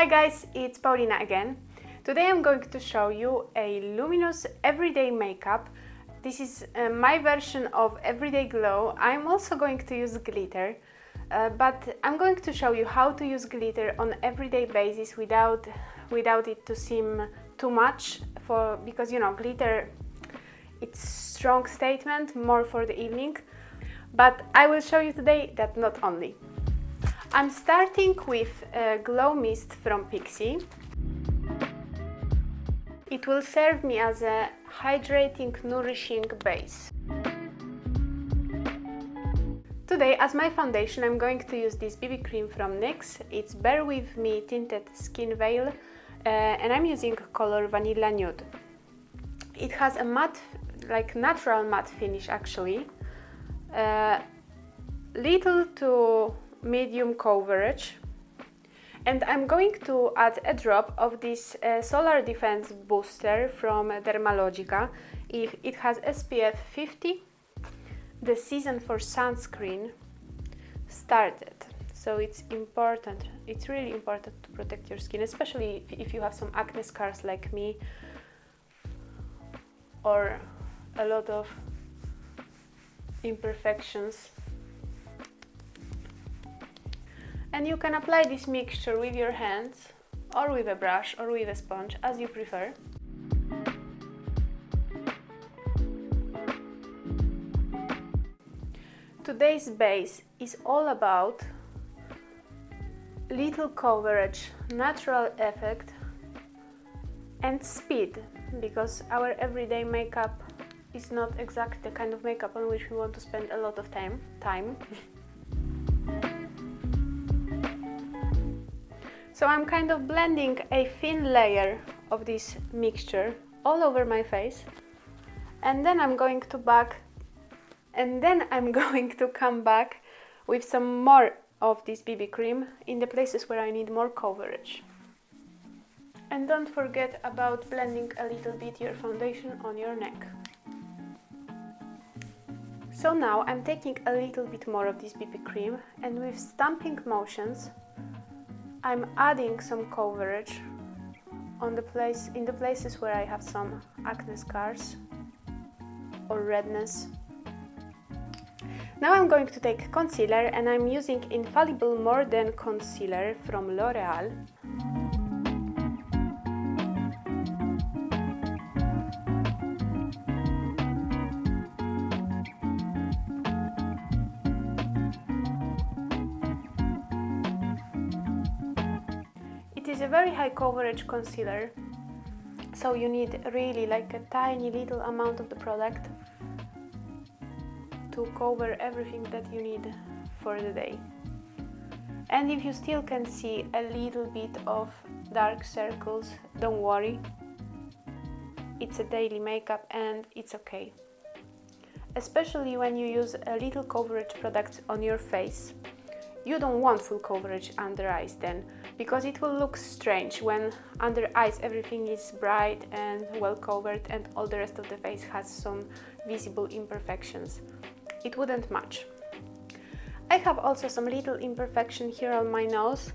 Hi guys, it's Paulina again. Today I'm going to show you a luminous everyday makeup. This is my version of Everyday Glow. I'm also going to use glitter, but I'm going to show you how to use glitter on everyday basis without it to seem too much, because you know, glitter, it's strong statement, more for the evening. But I will show you today that not only. I'm starting with Glow Mist from Pixi. It will serve me as a hydrating, nourishing base. Today, as my foundation, I'm going to use this BB cream from NYX. It's Bear With Me Tinted Skin Veil, and I'm using color Vanilla Nude. It has a matte, like natural matte finish actually. Little to medium coverage, and I'm going to add a drop of this Solar Defense Booster from Dermalogica. It has SPF 50. The season for sunscreen started, so it's important. It's really important to protect your skin, especially if you have some acne scars like me, or a lot of imperfections. And you can apply this mixture with your hands, or with a brush, or with a sponge, as you prefer. Today's base is all about little coverage, natural effect, and speed, because our everyday makeup is not exactly the kind of makeup on which we want to spend a lot of time. So I'm kind of blending a thin layer of this mixture all over my face, and then I'm going to come back with some more of this BB cream in the places where I need more coverage. And don't forget about blending a little bit your foundation on your neck. So now I'm taking a little bit more of this BB cream, and with stamping motions I'm adding some coverage in the places where I have some acne scars or redness. Now I'm going to take concealer, and I'm using Infallible More Than Concealer from L'Oreal. It is a very high coverage concealer, so you need really like a tiny little amount of the product to cover everything that you need for the day. And if you still can see a little bit of dark circles, don't worry. It's a daily makeup and it's okay. Especially when you use a little coverage products on your face. You don't want full coverage under eyes then, because it will look strange when under eyes everything is bright and well covered and all the rest of the face has some visible imperfections. It wouldn't match. I have also some little imperfection here on my nose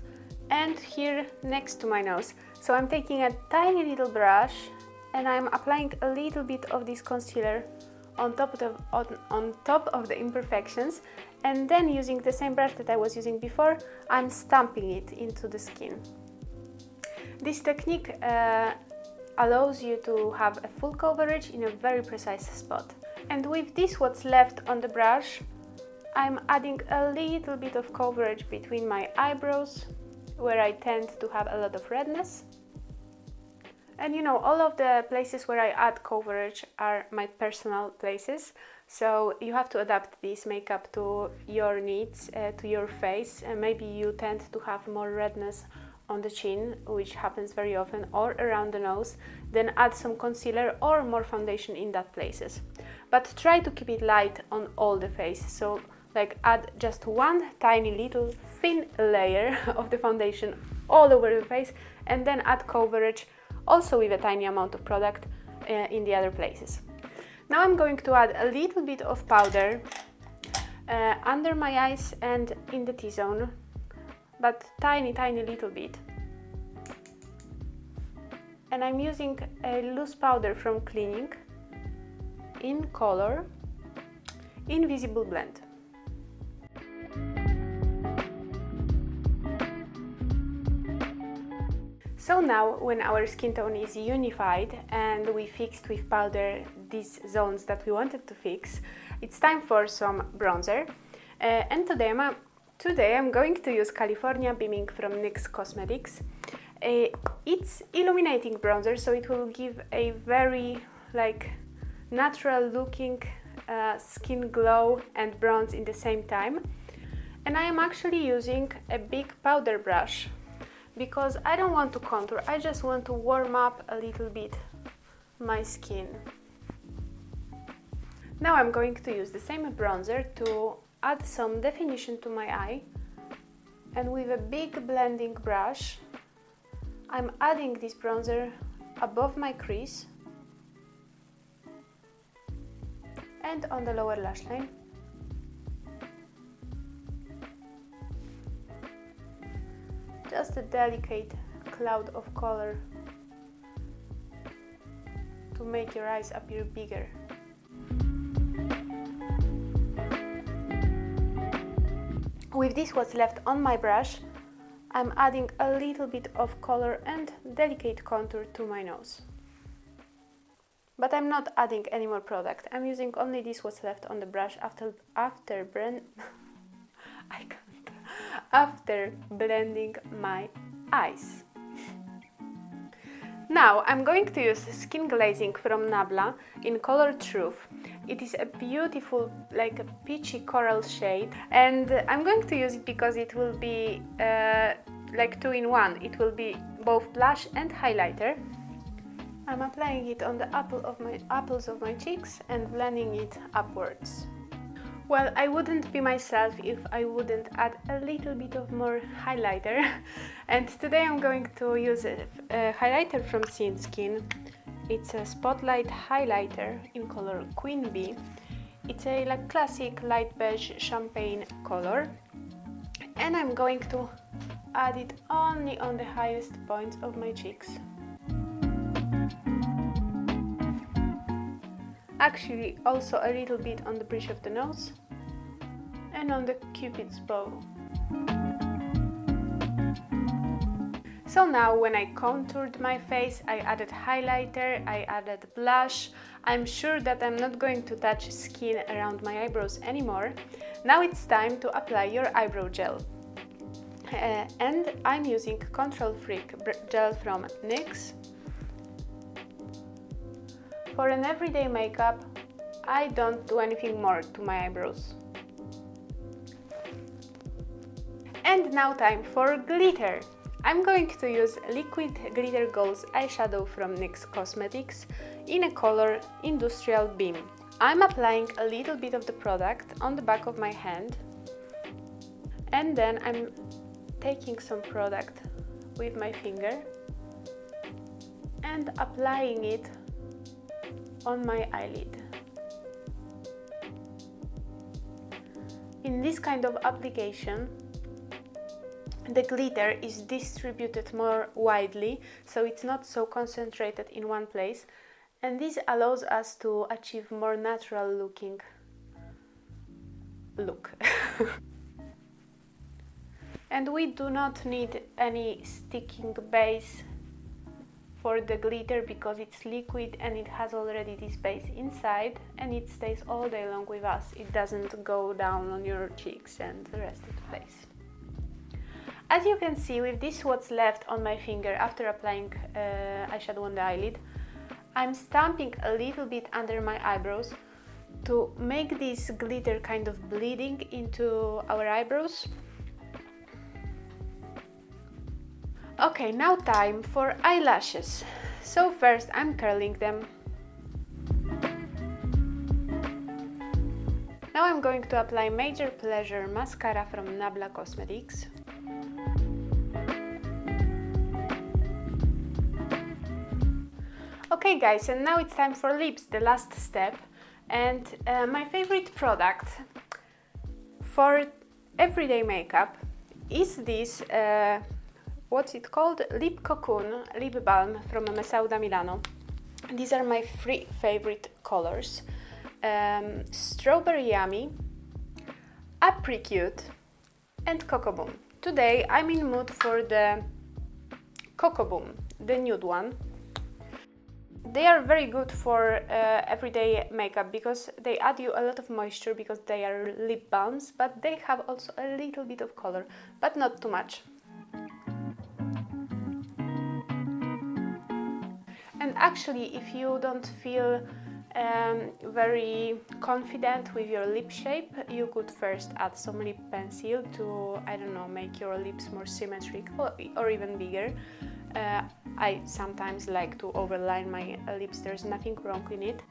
and here next to my nose. So I'm taking a tiny little brush and I'm applying a little bit of this concealer on top of the imperfections, and then using the same brush that I was using before, I'm stamping it into the skin. This technique allows you to have a full coverage in a very precise spot. And with this, what's left on the brush, I'm adding a little bit of coverage between my eyebrows, where I tend to have a lot of redness. And you know, all of the places where I add coverage are my personal places, so you have to adapt this makeup to your needs, to your face. And maybe you tend to have more redness on the chin, which happens very often, or around the nose, then add some concealer or more foundation in that places. But try to keep it light on all the face, so like add just one tiny little thin layer of the foundation all over the face, and then add coverage also with a tiny amount of product in the other places. Now I'm going to add a little bit of powder under my eyes and in the T-zone, but tiny little bit. and I'm using a loose powder from Cleaning in color Invisible Blend. So now, when our skin tone is unified and we fixed with powder these zones that we wanted to fix, it's time for some bronzer. And today I'm going to use California Beaming from NYX Cosmetics. It's illuminating bronzer, so it will give a very natural looking skin glow and bronze in the same time. And I am actually using a big powder brush because I don't want to contour, I just want to warm up a little bit my skin. Now I'm going to use the same bronzer to add some definition to my eye, and with a big blending brush I'm adding this bronzer above my crease and on the lower lash line. Just a delicate cloud of color to make your eyes appear bigger. With this what's left on my brush, I'm adding a little bit of color and delicate contour to my nose. But I'm not adding any more product, I'm using only this what's left on the brush after blending my eyes. Now I'm going to use Skin Glazing from Nabla in color Truth. It is a beautiful, a peachy coral shade, and I'm going to use it because it will be two in one. It will be both blush and highlighter. I'm applying it on the apples of my cheeks and blending it upwards. Well, I wouldn't be myself if I wouldn't add a little bit of more highlighter. And today I'm going to use a highlighter from Skin. It's a Spotlight highlighter in color Queen Bee. It's a classic light beige champagne color. And I'm going to add it only on the highest points of my cheeks. Actually, also a little bit on the bridge of the nose and on the Cupid's bow. So now when I contoured my face, I added highlighter, I added blush. I'm sure that I'm not going to touch skin around my eyebrows anymore. Now it's time to apply your eyebrow gel. And I'm using Control Freak gel from NYX. For an everyday makeup, I don't do anything more to my eyebrows. And now time for glitter. I'm going to use Liquid Glitter Goals eyeshadow from NYX Cosmetics in a color Industrial Beam. I'm applying a little bit of the product on the back of my hand, and then I'm taking some product with my finger and applying it on my eyelid. In this kind of application, the glitter is distributed more widely, so it's not so concentrated in one place, and this allows us to achieve more natural looking look. And we do not need any sticking base for the glitter because it's liquid and it has already this base inside, and it stays all day long with us. It doesn't go down on your cheeks and the rest of the face. As you can see, with this what's left on my finger after applying eyeshadow on the eyelid, I'm stamping a little bit under my eyebrows to make this glitter kind of bleeding into our eyebrows. Okay, now time for eyelashes. So first I'm curling them. Now I'm going to apply Major Pleasure mascara from Nabla Cosmetics. Okay guys, and now it's time for lips, the last step. And my favorite product for everyday makeup is this what's it called? Lip Cocoon Lip Balm from Mascara Milano. These are my 3 favorite colors. Strawberry Yummy, Apricot and Cocoa Boom. Today I'm in mood for the Cocoa Boom, the nude one. They are very good for everyday makeup because they add you a lot of moisture because they are lip balms, but they have also a little bit of color, but not too much. And actually, if you don't feel very confident with your lip shape, you could first add some lip pencil to, I don't know, make your lips more symmetrical or even bigger. I sometimes like to overline my lips, there's nothing wrong in it.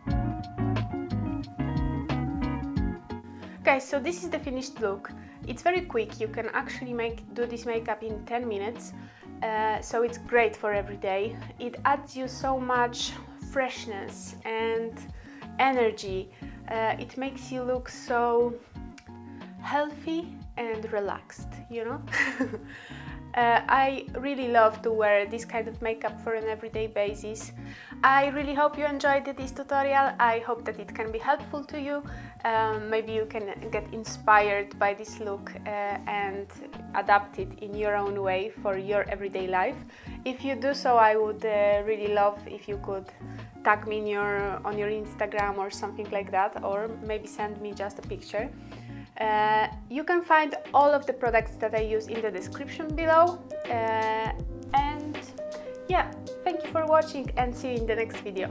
Guys, so this is the finished look. It's very quick, you can actually do this makeup in 10 minutes, so it's great for every day. It adds you so much freshness and energy. It makes you look so healthy and relaxed, you know? I really love to wear this kind of makeup for an everyday basis. I really hope you enjoyed this tutorial. I hope that it can be helpful to you. Maybe you can get inspired by this look and adapt it in your own way for your everyday life. If you do so, I would really love if you could tag me on your Instagram or something like that, or maybe send me just a picture. You can find all of the products that I use in the description below, and yeah, thank you for watching and see you in the next video.